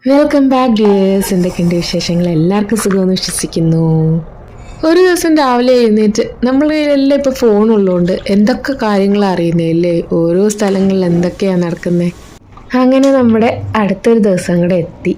Welcome back dears. എന്തൊക്കെയുണ്ട് വിശേഷങ്ങൾ? എല്ലാവർക്കും സുഖമെന്ന് വിശ്വസിക്കുന്നു. ഒരു ദിവസം രാവിലെ എഴുന്നേറ്റ് നമ്മളെല്ലാം ഇപ്പോൾ ഫോണുള്ളതുകൊണ്ട് എന്തൊക്കെ കാര്യങ്ങൾ അറിയുന്നതല്ലേ, ഓരോ സ്ഥലങ്ങളിൽ എന്തൊക്കെയാണ് നടക്കുന്നത്. അങ്ങനെ നമ്മുടെ അടുത്തൊരു ദിവസം കൂടെ എത്തി.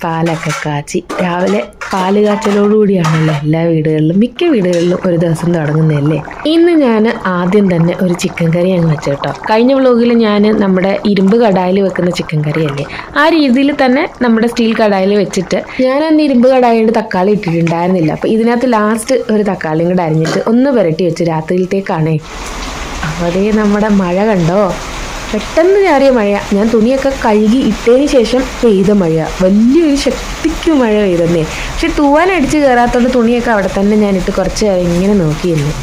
പാലൊക്കെ കാച്ചി രാവിലെ പാല് കാച്ചലോടുകൂടിയാണല്ലോ എല്ലാ വീടുകളിലും, മിക്ക വീടുകളിലും ഒരു ദിവസം തുടങ്ങുന്നതല്ലേ. ഇന്ന് ഞാൻ ആദ്യം തന്നെ ഒരു ചിക്കൻ കറി അങ്ങ് വെച്ചു കേട്ടോ. കഴിഞ്ഞ വ്ലോഗിൽ ഞാൻ നമ്മുടെ ഇരുമ്പ് കടായിൽ വെക്കുന്ന ചിക്കൻ കറി അല്ലേ, ആ രീതിയിൽ തന്നെ നമ്മുടെ സ്റ്റീൽ കടായിൽ വെച്ചിട്ട് ഞാൻ അന്ന് ഇരുമ്പ് കടായിട്ട് തക്കാളി ഇട്ടിട്ടുണ്ടായിരുന്നില്ല. അപ്പോൾ ഇതിനകത്ത് ലാസ്റ്റ് ഒരു തക്കാളിയും കൂടെ അരിഞ്ഞിട്ട് ഒന്ന് പുരട്ടി വെച്ച് രാത്രിയിലത്തേക്കാണേ. അപ്പോൾ അതേ നമ്മുടെ മഴ കണ്ടോ, പെട്ടെന്ന് ചാറിയ മഴ. ഞാൻ തുണിയൊക്കെ കഴുകി ഇട്ടതിന് ശേഷം പെയ്ത മഴ, വലിയൊരു ശക്തിക്ക് മഴ പെയ്തന്നേ. പക്ഷെ തൂവാനടിച്ച് കയറാത്തോണ്ട് തുണിയൊക്കെ അവിടെ തന്നെ ഞാനിട്ട് കുറച്ച് നേരം ഇങ്ങനെ നോക്കിയിരുന്നു.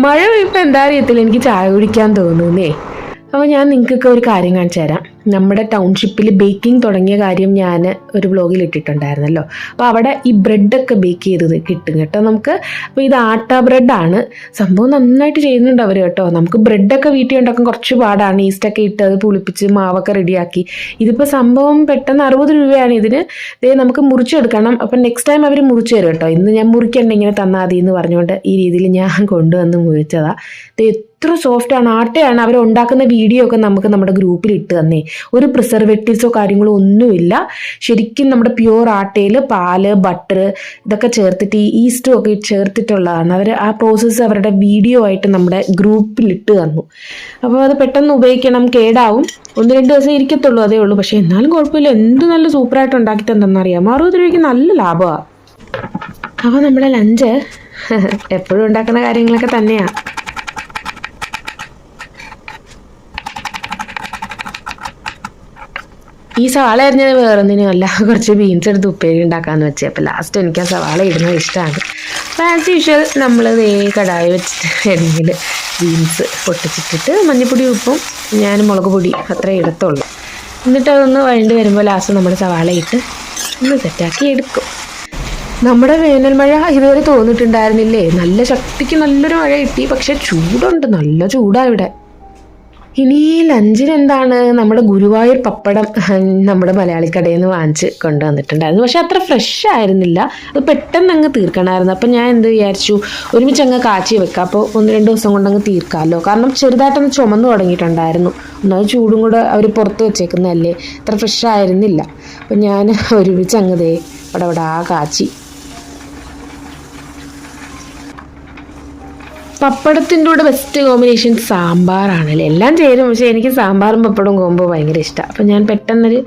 മഴ പെയ്യുമ്പോൾ എന്താ അറിയത്തില്ല, എനിക്ക് ചായ കുടിക്കാൻ തോന്നുന്നേ. അപ്പോൾ ഞാൻ നിങ്ങൾക്കൊക്കെ ഒരു കാര്യം കാണിച്ചു തരാം. നമ്മുടെ ടൗൺഷിപ്പിൽ ബേക്കിംഗ് തുടങ്ങിയ കാര്യം ഞാൻ ഒരു വ്ലോഗിൽ ഇട്ടിട്ടുണ്ടായിരുന്നല്ലോ. അപ്പോൾ അവിടെ ഈ ബ്രെഡൊക്കെ ബേക്ക് ചെയ്തത് കിട്ടും കേട്ടോ നമുക്ക്. അപ്പോൾ ഇത് ആട്ട ബ്രെഡാണ്. സംഭവം നന്നായിട്ട് ചെയ്യുന്നുണ്ട് അവർ കേട്ടോ. നമുക്ക് ബ്രെഡൊക്കെ വീട്ടിൽ ഉണ്ടാക്കാൻ കുറച്ച് പാടാണ്. ഈസ്റ്റൊക്കെ ഇട്ട് അത് പുളിപ്പിച്ച് മാവൊക്കെ റെഡിയാക്കി. ഇതിപ്പോൾ സംഭവം പെട്ടെന്ന് 60 രൂപയാണ് ഇതിന്. നമുക്ക് മുറിച്ചെടുക്കണം. അപ്പം നെക്സ്റ്റ് ടൈം അവർ മുറിച്ച് തരും കേട്ടോ. ഇന്ന് ഞാൻ മുറിക്കണ്ട, ഇങ്ങനെ തന്നാൽ മതി എന്ന് പറഞ്ഞുകൊണ്ട് ഈ രീതിയിൽ ഞാൻ കൊണ്ടുവന്ന് മുറിച്ചതാണ്. എത്ര സോഫ്റ്റാണ്, ആട്ടയാണ്. അവർ ഉണ്ടാക്കുന്ന വീഡിയോ ഒക്കെ നമുക്ക് നമ്മുടെ ഗ്രൂപ്പിൽ ഇട്ട് തന്നേ. ഒരു പ്രിസർവേറ്റീവ്സോ കാര്യങ്ങളോ ഒന്നുമില്ല. ശരിക്കും നമ്മുടെ പ്യുവർ ആട്ടയിൽ പാല്, ബട്ടർ ഇതൊക്കെ ചേർത്തിട്ട് ഈ ഈസ്റ്റും ഒക്കെ ചേർത്തിട്ടുള്ളതാണ്. അവർ ആ പ്രോസസ്സ് അവരുടെ വീഡിയോ ആയിട്ട് നമ്മുടെ ഗ്രൂപ്പിൽ ഇട്ട് തന്നു. അപ്പോൾ അത് പെട്ടെന്ന് ഉപയോഗിക്കണം, കേടാവും. 1-2 ദിവസം ഇരിക്കത്തുള്ളൂ, അതേ ഉള്ളൂ. പക്ഷേ എന്നാലും കുഴപ്പമില്ല. എന്ത് നല്ല സൂപ്പറായിട്ട് ഉണ്ടാക്കി തന്നെന്നറിയാം. 60 രൂപയ്ക്ക് നല്ല ലാഭമാണ്. അപ്പോൾ നമ്മുടെ ലഞ്ച് എപ്പോഴും ഉണ്ടാക്കുന്ന കാര്യങ്ങളൊക്കെ തന്നെയാണ്. ഈ സവാള അരിഞ്ഞത് വേറൊന്നിനും അല്ല, കുറച്ച് ബീൻസ് എടുത്ത് ഉപ്പേരി ഉണ്ടാക്കാമെന്ന് വെച്ചേ. അപ്പോൾ ലാസ്റ്റ് എനിക്ക് ആ സവാള ഇടുന്നത് ഇഷ്ടമാണ്. അപ്പോൾ ആസ് യൂഷ്വൽ നമ്മൾ കടായി വെച്ചിട്ട് എണ്ണയിൽ ബീൻസ് പൊട്ടിച്ചിട്ടിട്ട് മഞ്ഞൾപ്പൊടി, ഉപ്പും ഞാൻ മുളക് പൊടി അത്രേ ഇടത്തുള്ളൂ. എന്നിട്ട് അതൊന്ന് വഴണ്ട് വരുമ്പോൾ ലാസ്റ്റ് നമ്മുടെ സവാള ഇട്ട് ഒന്ന് സെറ്റാക്കി എടുക്കും. നമ്മുടെ വേനൽ മഴ ഇതുവരെ തോന്നിട്ടുണ്ടായിരുന്നില്ലേ. നല്ല ശക്തിക്ക് നല്ലൊരു മഴ കിട്ടി. പക്ഷെ ചൂടുണ്ട്, നല്ല ചൂടാണ് ഇവിടെ. ഇനി ലഞ്ചിന് എന്താണ്, നമ്മുടെ ഗുരുവായൂർ പപ്പടം നമ്മുടെ മലയാളി കടയിൽ നിന്ന് വാങ്ങിച്ച് കൊണ്ടുവന്നിട്ടുണ്ടായിരുന്നു. പക്ഷെ അത്ര ഫ്രഷ് ആയിരുന്നില്ല, അത് പെട്ടെന്ന് അങ്ങ് തീർക്കണമായിരുന്നു. അപ്പം ഞാൻ എന്ത് വിചാരിച്ചു, ഒരുമിച്ച് അങ്ങ് കാച്ചി വെക്കാം. അപ്പോൾ 1-2 ദിവസം കൊണ്ടങ്ങ് തീർക്കാമല്ലോ. കാരണം ചെറുതായിട്ടൊന്ന് ചുമന്ന് തുടങ്ങിയിട്ടുണ്ടായിരുന്നു. ഒന്നാമത് ചൂടും കൂടെ അവർ പുറത്ത് വെച്ചേക്കുന്നതല്ലേ, അത്ര ഫ്രഷ് ആയിരുന്നില്ല. അപ്പം ഞാൻ ഒരുമിച്ച് അങ്ങ് അവിടെ കാച്ചി. പപ്പടത്തിൻ്റെ കൂടെ ബെസ്റ്റ് കോമ്പിനേഷൻ സാമ്പാറാണല്ലേ. എല്ലാം ചേരും, പക്ഷേ എനിക്ക് സാമ്പാറും പപ്പടവും കോമ്പോ ഭയങ്കര ഇഷ്ടമാണ്. അപ്പം ഞാൻ പെട്ടെന്നൊരു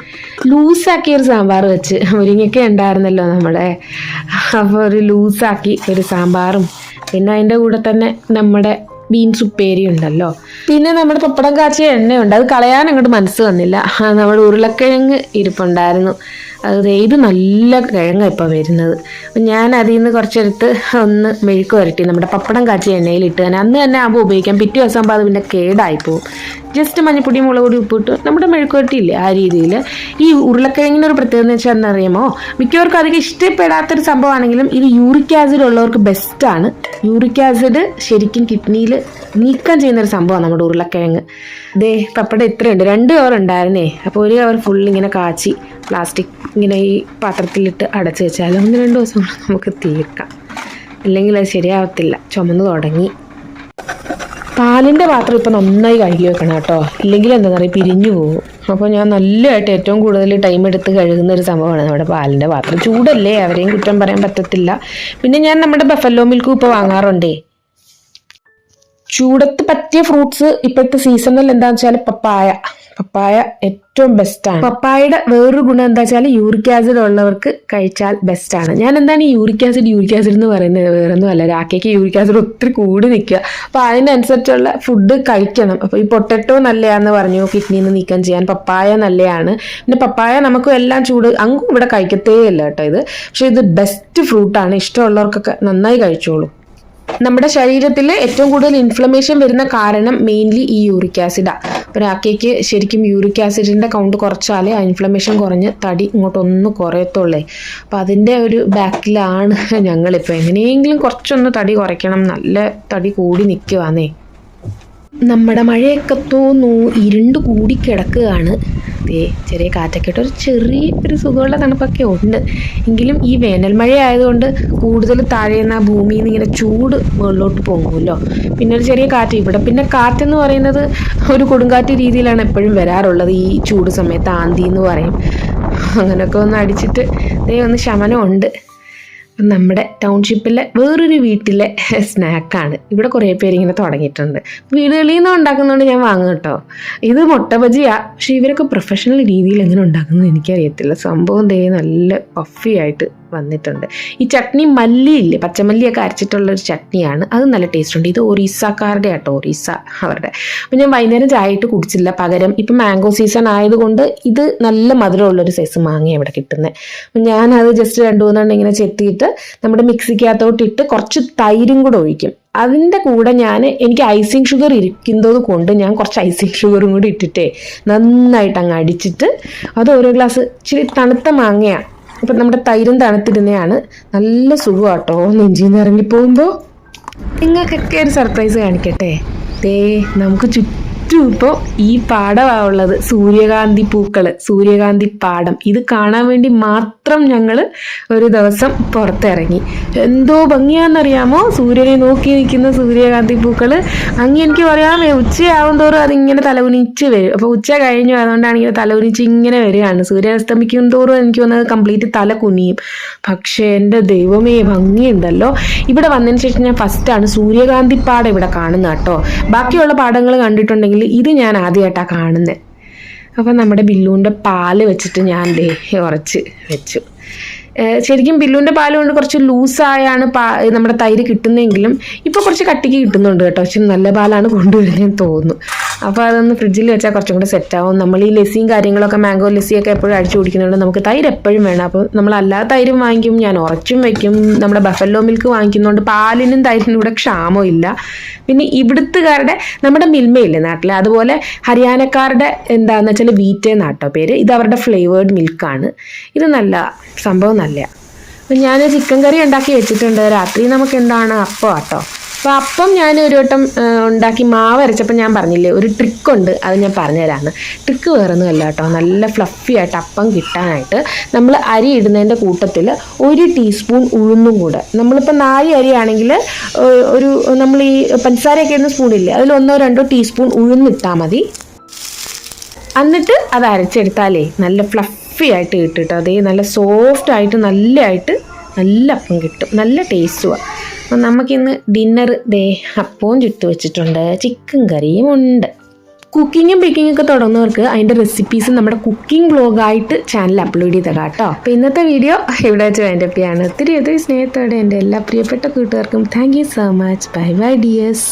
ലൂസാക്കിയൊരു സാമ്പാർ വെച്ച്, മുരിങ്ങയ്ക്ക ഉണ്ടായിരുന്നല്ലോ നമ്മുടെ. അപ്പോൾ ഒരു ലൂസാക്കി ഒരു സാമ്പാറും, പിന്നെ അതിൻ്റെ കൂടെ തന്നെ നമ്മുടെ ബീൻസ് ഉപ്പേരി ഉണ്ടല്ലോ. പിന്നെ നമ്മുടെ പപ്പടം കാച്ചിയ എണ്ണയുണ്ട്, അത് കളയാൻ അങ്ങോട്ട് മനസ്സ് വന്നില്ല. നമ്മുടെ ഉരുളക്കിഴങ്ങ് ഇരിപ്പുണ്ടായിരുന്നു. ഇത് നല്ല കിഴങ്ങ ഇപ്പോൾ വരുന്നത്. അപ്പം ഞാൻ അതിൽ നിന്ന് കുറച്ചെടുത്ത് ഒന്ന് മെഴുക്ക് വരട്ടി നമ്മുടെ പപ്പടം കാച്ചിയ എണ്ണയിലിട്ട് അന്ന് തന്നെ ആകുമ്പോൾ ഉപയോഗിക്കാം. പിറ്റേ ദിവസം ആകുമ്പോൾ അത് പിന്നെ കേടായിപ്പോവും. ജസ്റ്റ് മഞ്ഞപ്പൊടി, മുളക് പൊടി, ഉപ്പിട്ട് നമ്മുടെ മെഴുക്ക് വരട്ടിയില്ലേ ആ രീതിയിൽ. ഈ ഉരുളക്കിഴങ്ങിനൊരു പ്രത്യേകത എന്ന് വെച്ചാൽ എന്നറിയാമോ, മിക്കവർക്കും അധികം ഇഷ്ടപ്പെടാത്തൊരു സംഭവമാണെങ്കിലും ഇത് യൂറിക് ആസിഡ് ഉള്ളവർക്ക് ബെസ്റ്റാണ്. യൂറിക് ആസിഡ് ശരിക്കും കിഡ്നിയിൽ നീക്കം ചെയ്യുന്നൊരു സംഭവമാണ് നമ്മുടെ ഉരുളക്കിഴങ്ങ്. പപ്പടം ഇത്രയുണ്ട്, 2 കവർ ഉണ്ടായിരുന്നേ. അപ്പോൾ 1 കവർ ഫുൾ ഇങ്ങനെ കാച്ചി പ്ലാസ്റ്റിക് ഇങ്ങനെ ഈ പാത്രത്തിലിട്ട് അടച്ചു വെച്ചാൽ 1-2 ദിവസം നമുക്ക് തീർക്കാം. ഇല്ലെങ്കിൽ അത് ശരിയാവത്തില്ല, ചുമന്ന് തുടങ്ങി. പാലിൻ്റെ പാത്രം ഇപ്പം നന്നായി കഴുകി വെക്കണം കേട്ടോ, ഇല്ലെങ്കിൽ എന്താ പറയുക, പിരിഞ്ഞു പോകും. അപ്പോൾ ഞാൻ നല്ലതായിട്ട് ഏറ്റവും കൂടുതൽ ടൈം എടുത്ത് കഴുകുന്ന ഒരു സംഭവമാണ് നമ്മുടെ പാലിൻ്റെ പാത്രം. ചൂടല്ലേ, അവരെയും കുറ്റം പറയാൻ പറ്റത്തില്ല. പിന്നെ ഞാൻ നമ്മുടെ ബഫല്ലോ മിൽക്കും ഇപ്പോൾ വാങ്ങാറുണ്ടേ. ചൂടത്ത് പറ്റിയ ഫ്രൂട്ട്സ് ഇപ്പോഴത്തെ സീസണിൽ എന്താണെന്ന് വെച്ചാൽ പപ്പായ ഏറ്റവും ബെസ്റ്റാണ്. പപ്പായയുടെ വേറൊരു ഗുണം എന്താ വെച്ചാൽ യൂറിക് ആസിഡ് ഉള്ളവർക്ക് കഴിച്ചാൽ ബെസ്റ്റാണ്. ഞാൻ എന്താണ് ഈ യൂറിക് ആസിഡ് എന്ന് പറയുന്നത്, വേറൊന്നും അല്ല, രാക്കയ്ക്ക് യൂറിക് ആസിഡ് ഒത്തിരി കൂടി നിൽക്കുക. അപ്പോൾ അതിനനുസരിച്ചുള്ള ഫുഡ് കഴിക്കണം. അപ്പോൾ ഈ പൊട്ടറ്റോ നല്ലതാണെന്ന് പറഞ്ഞു, കിഡ്നിയിൽ നിന്ന് നീക്കം ചെയ്യാൻ പപ്പായ നല്ലതാണ്. പിന്നെ പപ്പായ നമുക്ക് എല്ലാം അങ്ങും ഇവിടെ കഴിക്കത്തേ ഇല്ല കേട്ടോ ഇത്. പക്ഷെ ഇത് ബെസ്റ്റ് ഫ്രൂട്ടാണ്, ഇഷ്ടമുള്ളവർക്കൊക്കെ നന്നായി കഴിച്ചോളൂ. നമ്മുടെ ശരീരത്തിൽ ഏറ്റവും കൂടുതൽ ഇൻഫ്ലമേഷൻ വരുന്ന കാരണം മെയിൻലി ഈ യൂറിക് ആസിഡാണ്. അപ്പോൾ രാക്കയ്ക്ക് ശരിക്കും യൂറിക് ആസിഡിൻ്റെ കൗണ്ട് കുറച്ചാലേ ആ ഇൻഫ്ലമേഷൻ കുറഞ്ഞ് തടി ഇങ്ങോട്ടൊന്ന് കുറയത്തുള്ളേ. അപ്പോൾ അതിൻ്റെ ഒരു ബാക്കിലാണ് ഞങ്ങളിപ്പോൾ. എങ്ങനെയെങ്കിലും കുറച്ചൊന്ന് തടി കുറയ്ക്കണം, നല്ല തടി കൂടി നിൽക്കുവാന്നേ. നമ്മുടെ മഴയൊക്കെ തോന്നു ഇരുണ്ട് കൂടി കിടക്കുകയാണ്. ചെറിയ കാറ്റൊക്കെ ഇട്ട് ഒരു സുഖമുള്ള തണുപ്പൊക്കെ ഉണ്ട്. എങ്കിലും ഈ വേനൽ മഴ ആയതുകൊണ്ട് കൂടുതൽ താഴേന്ന് ആ ഭൂമിയിൽ നിന്ന് ഇങ്ങനെ ചൂട് മുകളിലോട്ട് പോകുമല്ലോ. പിന്നെ ഒരു ചെറിയ കാറ്റ് ഇവിടെ. പിന്നെ കാറ്റെന്ന് പറയുന്നത് ഒരു കൊടുങ്കാറ്റ് രീതിയിലാണ് എപ്പോഴും വരാറുള്ളത്. ഈ ചൂട് സമയത്ത് ആന്തി എന്ന് പറയും. അങ്ങനെയൊക്കെ ഒന്ന് അടിച്ചിട്ട് ഒന്ന് ശമനമുണ്ട്. നമ്മുടെ ടൗൺഷിപ്പിലെ വേറൊരു വീട്ടിലെ സ്നാക്കാണ്. ഇവിടെ കുറേ പേര് ഇങ്ങനെ തുടങ്ങിയിട്ടുണ്ട്. വീടുകളിൽ നിന്ന് ഉണ്ടാക്കുന്നതുകൊണ്ട് ഞാൻ വാങ്ങും കേട്ടോ. ഇത് മുട്ട ബജിയാണ്. പക്ഷേ ഇവരൊക്കെ പ്രൊഫഷണൽ രീതിയിൽ എങ്ങനെ ഉണ്ടാക്കുന്നത് എനിക്കറിയത്തില്ല. സംഭവം നല്ല പഫി ആയിട്ട് വന്നിട്ടുണ്ട്. ഈ ചട്നി മല്ലിയില്ലേ, പച്ചമല്ലിയൊക്കെ അരച്ചിട്ടുള്ളൊരു ചട്നിയാണ്. അത് നല്ല ടേസ്റ്റ് ഉണ്ട്. ഇത് ഒറീസക്കാരുടെ ആട്ടോ, ഒറീസ അവരുടെ. അപ്പം ഞാൻ വൈകുന്നേരം ചായ ഇട്ട് കുടിച്ചില്ല. പകരം ഇപ്പം മാംഗോ സീസൺ ആയതുകൊണ്ട് ഇത് നല്ല മധുരമുള്ളൊരു സൈസ് മാങ്ങ ഇവിടെ കിട്ടുന്നത്. അപ്പം ഞാനത് ജസ്റ്റ് 2-3 ഇങ്ങനെ ചെത്തിയിട്ട് നമ്മുടെ മിക്സിക്കകത്തോട്ടിട്ട് കുറച്ച് തൈരും കൂടെ ഒഴിക്കും. അതിൻ്റെ കൂടെ എനിക്ക് ഐസിങ് ഷുഗർ ഇരിക്കുന്നത് കൊണ്ട് ഞാൻ കുറച്ച് ഐസിങ് ഷുഗറും കൂടി ഇട്ടിട്ടേ നന്നായിട്ട് അങ്ങ് അടിച്ചിട്ട് അത് ഓരോ ഗ്ലാസ് ഇച്ചിരി തണുത്ത മാങ്ങയാണ്. അപ്പം നമ്മുടെ തൈരും തണുത്തിരുന്നതാണ്. നല്ല സുഖമാട്ടോ നെഞ്ചിൽ നിന്ന് ഇറങ്ങിപ്പോകുമ്പോൾ. നിങ്ങൾക്കൊക്കെ ഒരു സർപ്രൈസ് കാണിക്കട്ടെ. നമുക്ക് ചുറ്റും ഇപ്പോൾ ഈ പാടമാണ് ഉള്ളത്. സൂര്യകാന്തി പൂക്കൾ, സൂര്യകാന്തി പാടം. ഇത് കാണാൻ വേണ്ടി മാത്രം ഞങ്ങൾ ഒരു ദിവസം പുറത്തിറങ്ങി. എന്തോ ഭംഗിയാണെന്നറിയാമോ സൂര്യനെ നോക്കി നിൽക്കുന്ന സൂര്യകാന്തി പൂക്കൾ. അങ്ങ് എനിക്ക് പറയാമേ, ഉച്ചയാവും തോറും അതിങ്ങനെ തലകുനിച്ച് വരും. അപ്പോൾ ഉച്ച കഴിഞ്ഞു, അതുകൊണ്ടാണ് ഇങ്ങനെ തലകുനിച്ച് ഇങ്ങനെ വരികയാണ്. സൂര്യൻ അസ്തമിക്കും തോറും എനിക്ക് തോന്നുന്നത് കംപ്ലീറ്റ് തല കുനിയും. പക്ഷേ എൻ്റെ ദൈവമേ, ഭംഗിയുണ്ടല്ലോ. ഇവിടെ വന്നതിന് ശേഷം ഞാൻ ഫസ്റ്റാണ് സൂര്യകാന്തി പാടം ഇവിടെ കാണുന്നത് കേട്ടോ. ബാക്കിയുള്ള പാടങ്ങൾ കണ്ടിട്ടുണ്ടെങ്കിൽ ഇത് ഞാൻ ആദ്യമായിട്ടാണ് കാണുന്നത്. അപ്പം നമ്മുടെ ബില്ലുവിൻ്റെ പാല് വെച്ചിട്ട് ഞാൻ ഉറച്ച് വെച്ചു. ശരിക്കും ബില്ലുവിൻ്റെ പാല് കൊണ്ട് കുറച്ച് ലൂസായാണ് നമ്മുടെ തൈര് കിട്ടുന്നതെങ്കിലും ഇപ്പോൾ കുറച്ച് കട്ടിക്ക് കിട്ടുന്നുണ്ട് കേട്ടോ. പക്ഷെ നല്ല പാലാണ് കൊണ്ടുവരുന്നതെന്ന് തോന്നുന്നു. അപ്പോൾ അതൊന്ന് ഫ്രിഡ്ജിൽ വെച്ചാൽ കുറച്ചും കൂടെ സെറ്റാവും. നമ്മൾ ഈ ലസ്സിയും കാര്യങ്ങളൊക്കെ, മാംഗോ ലസ്സിയൊക്കെ എപ്പോഴും അടിച്ചു കുടിക്കുന്നുണ്ട്. നമുക്ക് തൈര് എപ്പോഴും വേണം. അപ്പോൾ നമ്മൾ അല്ലാതെ തൈരും വാങ്ങിക്കും, ഞാൻ ഉറച്ചും വയ്ക്കും. നമ്മുടെ ബഫല്ലോ മിൽക്ക് വാങ്ങിക്കുന്നതുകൊണ്ട് പാലിനും തൈരിനും ഇവിടെ ക്ഷാമമില്ല. പിന്നെ ഇവിടുത്തുകാരുടെ നമ്മുടെ മിൽമയില്ലേ നാട്ടിൽ, അതുപോലെ ഹരിയാനക്കാരുടെ എന്താണെന്ന് വെച്ചാൽ വീറ്റേ നാട്ടോ പേര്. ഇത് അവരുടെ ഫ്ലേവേർഡ് മിൽക്കാണ്. ഇത് നല്ല സംഭവം നല്ല. അപ്പം ഞാൻ ചിക്കൻ കറി ഉണ്ടാക്കി വെച്ചിട്ടുണ്ട്. രാത്രി നമുക്ക് എന്താണ് അപ്പം ആട്ടോ. അപ്പോൾ അപ്പം ഞാൻ ഒരു വട്ടം ഉണ്ടാക്കി മാവ് അരച്ചപ്പോൾ ഞാൻ പറഞ്ഞില്ലേ ഒരു ട്രിക്കുണ്ട്, അത് ഞാൻ പറഞ്ഞുതരാമെന്ന്. ട്രിക്ക് വേറൊന്നുമല്ല കേട്ടോ. നല്ല ഫ്ലഫി ആയിട്ട് അപ്പം കിട്ടാനായിട്ട് നമ്മൾ അരി ഇടുന്നതിൻ്റെ കൂട്ടത്തിൽ 1 ടീസ്പൂൺ ഉഴുന്നും കൂടെ, നമ്മളിപ്പോൾ 4 അരിയാണെങ്കിൽ നമ്മൾ ഈ പഞ്ചസാരയൊക്കെ ഇടുന്ന സ്പൂണില്ലേ, അതിൽ 1-2 ടീസ്പൂൺ ഉഴുന്നിട്ടാൽ മതി. എന്നിട്ട് അത് അരച്ചെടുത്താലേ നല്ല ഫ്ലഫി ആയിട്ട് കിട്ടും കേട്ടോ. നല്ല സോഫ്റ്റ് ആയിട്ട് നല്ല അപ്പം കിട്ടും. നല്ല ടേസ്റ്റുമാണ്. അപ്പം നമുക്കിന്ന് ഡിന്നർ അപ്പവും ചുട്ടു വെച്ചിട്ടുണ്ട്, ചിക്കൻ കറിയും ഉണ്ട്. കുക്കിങ്ങും ബേക്കിങ്ങും ഒക്കെ തുടങ്ങുന്നവർക്ക് അതിൻ്റെ റെസിപ്പീസ് നമ്മുടെ കുക്കിംഗ് വ്ലോഗായിട്ട് ചാനൽ അപ്ലോഡ് ചെയ്തേക്കാം കേട്ടോ. അപ്പോൾ ഇന്നത്തെ വീഡിയോ ഇവിടെ വെച്ച് വേണ്ടപ്പിയാണ്. ഒത്തിരി സ്നേഹത്തോടെ എൻ്റെ എല്ലാ പ്രിയപ്പെട്ട കൂട്ടുകാർക്കും thank you so much. Bye bye dears.